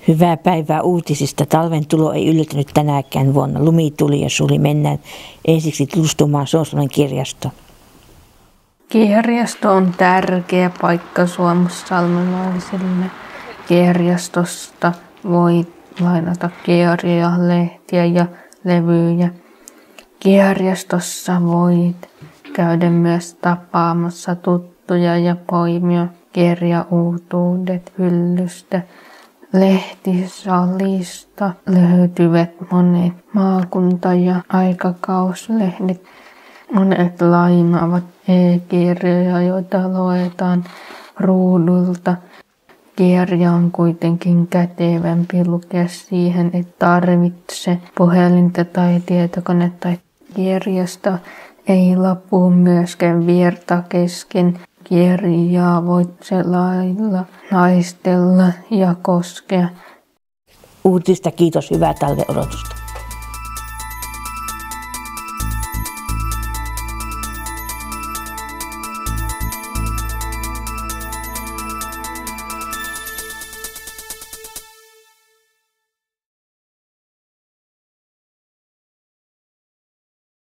Hyvää päivää uutisista. Talven tulo ei yllättänyt tänäkään vuonna. Lumi tuli ja suli. Mennään ensiksi tutustumaan Soonsuolen kirjastoon. Kirjasto on tärkeä paikka suomussalmelaisille. Kirjastosta voi lainata kirjoja, lehtiä ja levyjä. Kirjastossa voit käydä myös tapaamassa tuttuja ja poimia kirjauutuudet hyllystä. Lehtisalista löytyvät monet maakunta- ja aikakauslehdet. Monet lainaavat e-kirjoja, joita luetaan ruudulta. Kirja on kuitenkin kätevämpi lukea siihen, et tarvitse puhelinta tai tietokonetta. Kirjasta ei lopu myöskään virta kesken. Kirjaa voit selailla, naistella ja koskea. Uutista kiitos, hyvää talven odotusta.